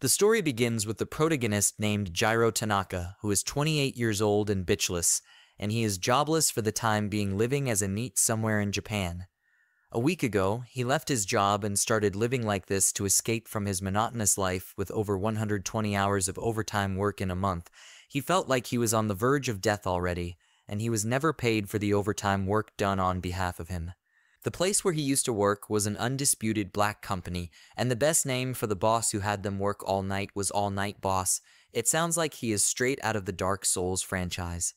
The story begins with the protagonist named Jiro Tanaka, who is 28 years old and bitchless, and he is jobless for the time being, living as a Neet somewhere in Japan. A week ago, he left his job and started living like this to escape from his monotonous life with over 120 hours of overtime work in a month. He felt like he was on the verge of death already, and he was never paid for the overtime work done on behalf of him. The place where he used to work was an undisputed black company, and the best name for the boss who had them work all night was All Night Boss. It sounds like he is straight out of the Dark Souls franchise.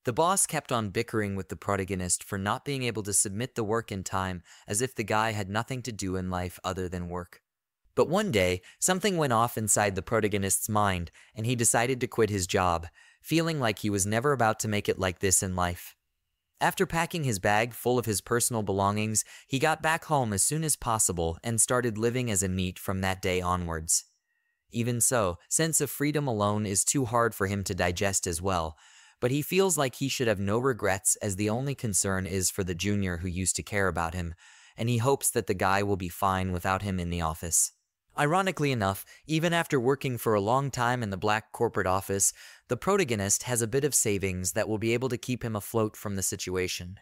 The boss kept on bickering with the protagonist for not being able to submit the work in time, as if the guy had nothing to do in life other than work. But one day, something went off inside the protagonist's mind, and he decided to quit his job, feeling like he was never about to make it like this in life. After packing his bag full of his personal belongings, he got back home as soon as possible and started living as a Neet from that day onwards. Even so, sense of freedom alone is too hard for him to digest as well, but he feels like he should have no regrets, as the only concern is for the junior who used to care about him, and he hopes that the guy will be fine without him in the office. Ironically enough, even after working for a long time in the black corporate office, the protagonist has a bit of savings that will be able to keep him afloat from the situation.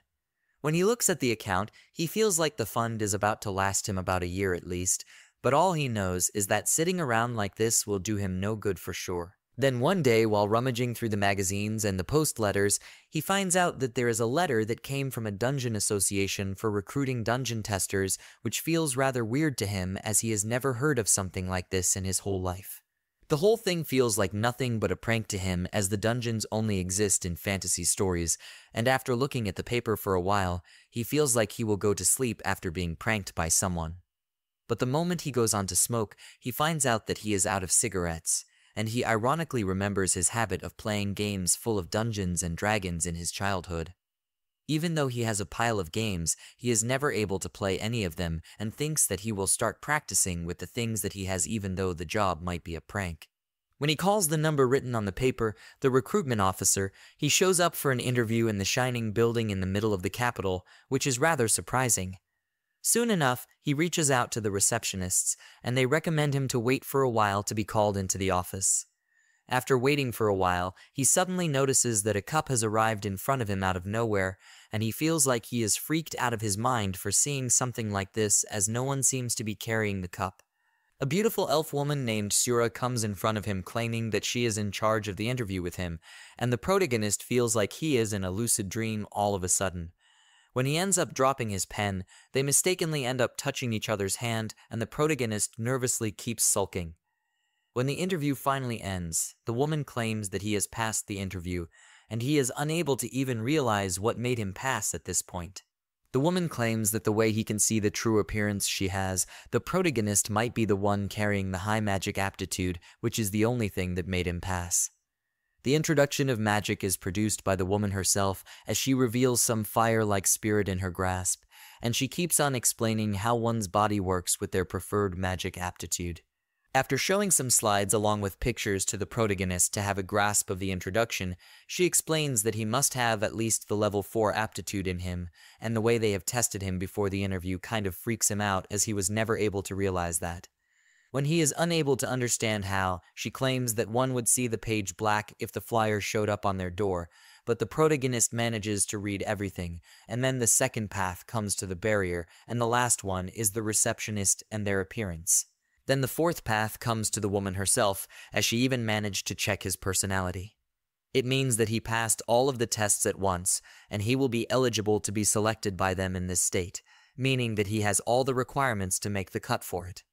When he looks at the account, he feels like the fund is about to last him about a year at least, but all he knows is that sitting around like this will do him no good for sure. Then one day, while rummaging through the magazines and the post letters, he finds out that there is a letter that came from a dungeon association for recruiting dungeon testers, which feels rather weird to him as he has never heard of something like this in his whole life. The whole thing feels like nothing but a prank to him, as the dungeons only exist in fantasy stories, and after looking at the paper for a while, he feels like he will go to sleep after being pranked by someone. But the moment he goes on to smoke, he finds out that he is out of cigarettes, and he ironically remembers his habit of playing games full of Dungeons and Dragons in his childhood. Even though he has a pile of games, he is never able to play any of them and thinks that he will start practicing with the things that he has, even though the job might be a prank. When he calls the number written on the paper, the recruitment officer, he shows up for an interview in the shining building in the middle of the capital, which is rather surprising. Soon enough, he reaches out to the receptionists, and they recommend him to wait for a while to be called into the office. After waiting for a while, he suddenly notices that a cup has arrived in front of him out of nowhere, and he feels like he is freaked out of his mind for seeing something like this, as no one seems to be carrying the cup. A beautiful elf woman named Sura comes in front of him, claiming that she is in charge of the interview with him, and the protagonist feels like he is in a lucid dream all of a sudden. When he ends up dropping his pen, they mistakenly end up touching each other's hand, and the protagonist nervously keeps sulking. When the interview finally ends, the woman claims that he has passed the interview, and he is unable to even realize what made him pass at this point. The woman claims that the way he can see the true appearance she has, the protagonist might be the one carrying the high magic aptitude, which is the only thing that made him pass. The introduction of magic is produced by the woman herself, as she reveals some fire-like spirit in her grasp, and she keeps on explaining how one's body works with their preferred magic aptitude. After showing some slides along with pictures to the protagonist to have a grasp of the introduction, she explains that he must have at least the level 4 aptitude in him, and the way they have tested him before the interview kind of freaks him out, as he was never able to realize that. When he is unable to understand how, she claims that one would see the page black if the flyer showed up on their door, but the protagonist manages to read everything, and then the second path comes to the barrier, and the last one is the receptionist and their appearance. Then the fourth path comes to the woman herself, as she even managed to check his personality. It means that he passed all of the tests at once, and he will be eligible to be selected by them in this state, meaning that he has all the requirements to make the cut for it.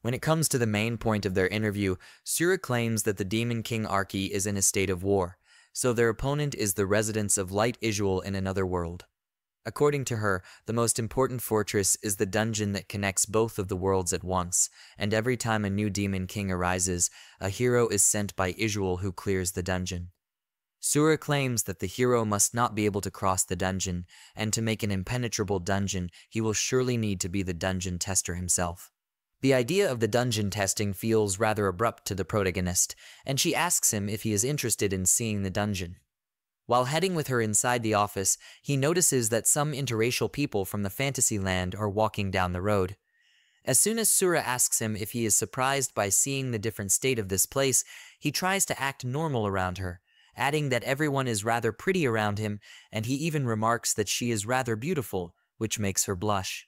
When it comes to the main point of their interview, Sura claims that the Demon King Arki is in a state of war, so their opponent is the residents of Light Isual in another world. According to her, the most important fortress is the dungeon that connects both of the worlds at once, and every time a new Demon King arises, a hero is sent by Isual who clears the dungeon. Sura claims that the hero must not be able to cross the dungeon, and to make an impenetrable dungeon, he will surely need to be the dungeon tester himself. The idea of the dungeon testing feels rather abrupt to the protagonist, and she asks him if he is interested in seeing the dungeon. While heading with her inside the office, he notices that some interracial people from the fantasy land are walking down the road. As soon as Sura asks him if he is surprised by seeing the different state of this place, he tries to act normal around her, adding that everyone is rather pretty around him, and he even remarks that she is rather beautiful, which makes her blush.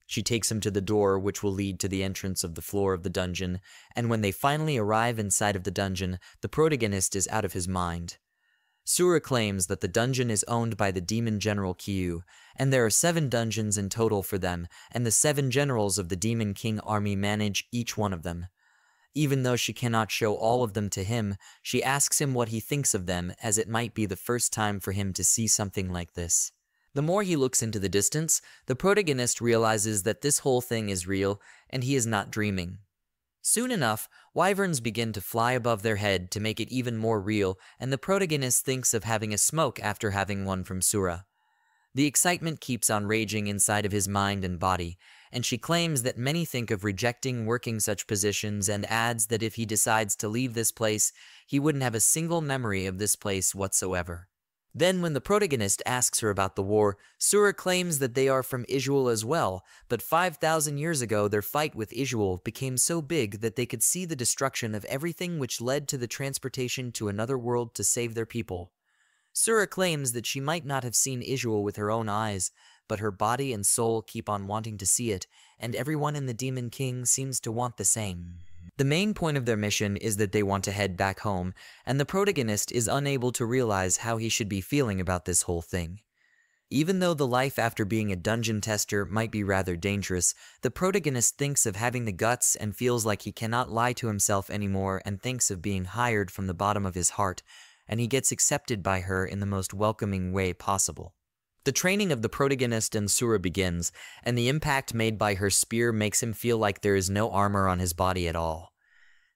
She takes him to the door which will lead to the entrance of the floor of the dungeon, and when they finally arrive inside of the dungeon, the protagonist is out of his mind. Sura claims that the dungeon is owned by the demon general Kyu, and there are 7 dungeons in total for them, and the 7 generals of the Demon King army manage each one of them. Even though she cannot show all of them to him, she asks him what he thinks of them, as it might be the first time for him to see something like this. The more he looks into the distance, the protagonist realizes that this whole thing is real, and he is not dreaming. Soon enough, wyverns begin to fly above their head to make it even more real, and the protagonist thinks of having a smoke after having one from Sura. The excitement keeps on raging inside of his mind and body, and she claims that many think of rejecting working such positions and adds that if he decides to leave this place, he wouldn't have a single memory of this place whatsoever. Then when the protagonist asks her about the war, Sura claims that they are from Isuel as well, but 5,000 years ago their fight with Isuel became so big that they could see the destruction of everything which led to the transportation to another world to save their people. Sura claims that she might not have seen Isuel with her own eyes, but her body and soul keep on wanting to see it, and everyone in the Demon King seems to want the same. The main point of their mission is that they want to head back home, and the protagonist is unable to realize how he should be feeling about this whole thing. Even though the life after being a dungeon tester might be rather dangerous, the protagonist thinks of having the guts and feels like he cannot lie to himself anymore and thinks of being hired from the bottom of his heart, and he gets accepted by her in the most welcoming way possible. The training of the protagonist and Sura begins, and the impact made by her spear makes him feel like there is no armor on his body at all.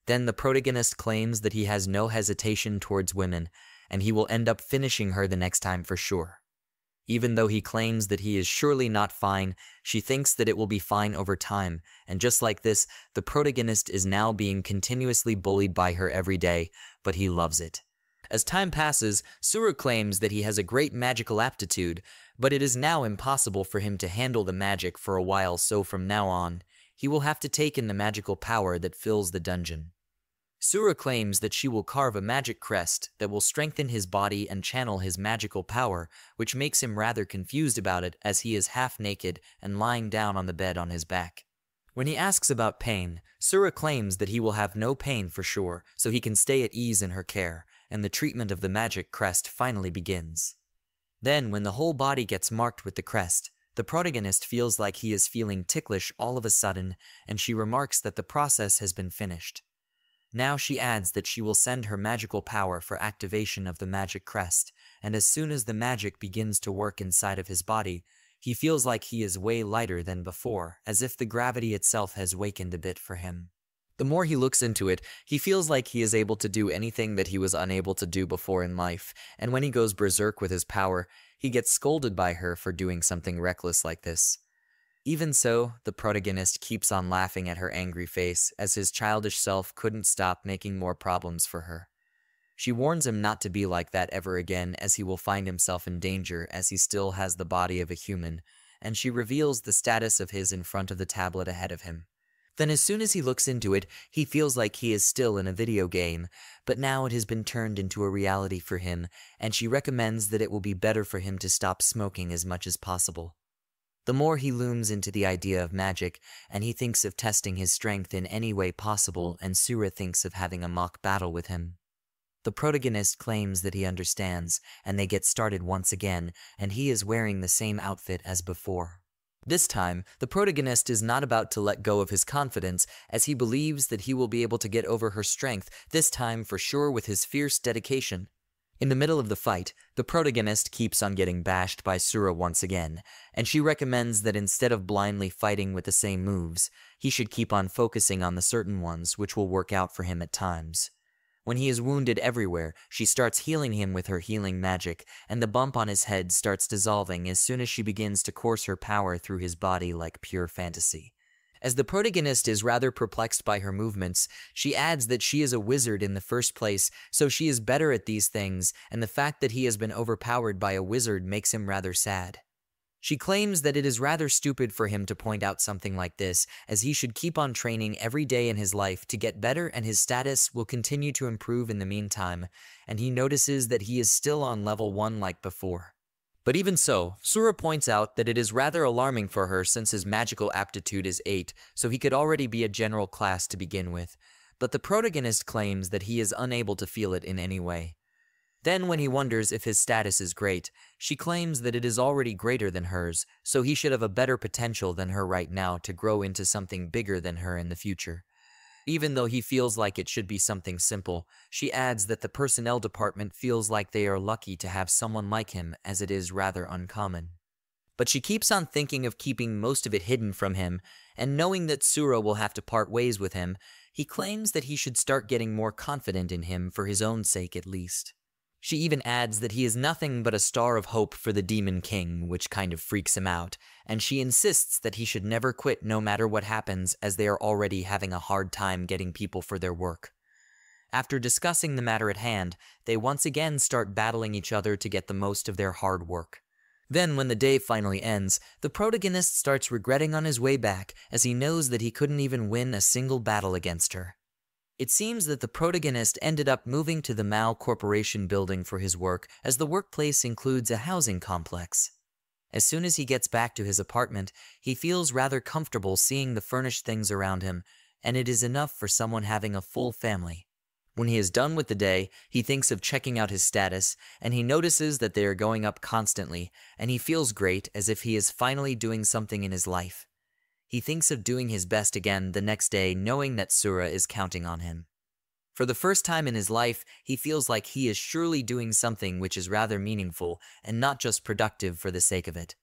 Then the protagonist claims that he has no hesitation towards women, and he will end up finishing her the next time for sure. Even though he claims that he is surely not fine, she thinks that it will be fine over time, and just like this, the protagonist is now being continuously bullied by her every day, but he loves it. As time passes, Sura claims that he has a great magical aptitude, but it is now impossible for him to handle the magic for a while, so from now on, he will have to take in the magical power that fills the dungeon. Sura claims that she will carve a magic crest that will strengthen his body and channel his magical power, which makes him rather confused about it as he is half naked and lying down on the bed on his back. When he asks about pain, Sura claims that he will have no pain for sure, so he can stay at ease in her care, and the treatment of the magic crest finally begins. Then, when the whole body gets marked with the crest, the protagonist feels like he is feeling ticklish all of a sudden, and she remarks that the process has been finished. Now she adds that she will send her magical power for activation of the magic crest, and as soon as the magic begins to work inside of his body, he feels like he is way lighter than before, as if the gravity itself has wakened a bit for him. The more he looks into it, he feels like he is able to do anything that he was unable to do before in life, and when he goes berserk with his power, he gets scolded by her for doing something reckless like this. Even so, the protagonist keeps on laughing at her angry face, as his childish self couldn't stop making more problems for her. She warns him not to be like that ever again, as he will find himself in danger as he still has the body of a human, and she reveals the status of his in front of the tablet ahead of him. Then as soon as he looks into it, he feels like he is still in a video game, but now it has been turned into a reality for him, and she recommends that it will be better for him to stop smoking as much as possible. The more he looms into the idea of magic, and he thinks of testing his strength in any way possible, and Sura thinks of having a mock battle with him. The protagonist claims that he understands, and they get started once again, and he is wearing the same outfit as before. This time, the protagonist is not about to let go of his confidence, as he believes that he will be able to get over her strength, this time for sure with his fierce dedication. In the middle of the fight, the protagonist keeps on getting bashed by Sura once again, and she recommends that instead of blindly fighting with the same moves, he should keep on focusing on the certain ones which will work out for him at times. When he is wounded everywhere, she starts healing him with her healing magic, and the bump on his head starts dissolving as soon as she begins to course her power through his body like pure fantasy. As the protagonist is rather perplexed by her movements, she adds that she is a wizard in the first place, so she is better at these things, and the fact that he has been overpowered by a wizard makes him rather sad. She claims that it is rather stupid for him to point out something like this, as he should keep on training every day in his life to get better and his status will continue to improve in the meantime, and he notices that he is still on level 1 like before. But even so, Sura points out that it is rather alarming for her since his magical aptitude is 8, so he could already be a general class to begin with, but the protagonist claims that he is unable to feel it in any way. Then when he wonders if his status is great, she claims that it is already greater than hers, so he should have a better potential than her right now to grow into something bigger than her in the future. Even though he feels like it should be something simple, she adds that the personnel department feels like they are lucky to have someone like him, as it is rather uncommon. But she keeps on thinking of keeping most of it hidden from him, and knowing that Sura will have to part ways with him, he claims that he should start getting more confident in him for his own sake at least. She even adds that he is nothing but a star of hope for the Demon King, which kind of freaks him out, and she insists that he should never quit no matter what happens, as they are already having a hard time getting people for their work. After discussing the matter at hand, they once again start battling each other to get the most of their hard work. Then, when the day finally ends, the protagonist starts regretting on his way back, as he knows that he couldn't even win a single battle against her. It seems that the protagonist ended up moving to the Mao Corporation building for his work, as the workplace includes a housing complex. As soon as he gets back to his apartment, he feels rather comfortable seeing the furnished things around him, and it is enough for someone having a full family. When he is done with the day, he thinks of checking out his status, and he notices that they are going up constantly, and he feels great, as if he is finally doing something in his life. He thinks of doing his best again the next day, knowing that Sura is counting on him. For the first time in his life, he feels like he is surely doing something which is rather meaningful and not just productive for the sake of it.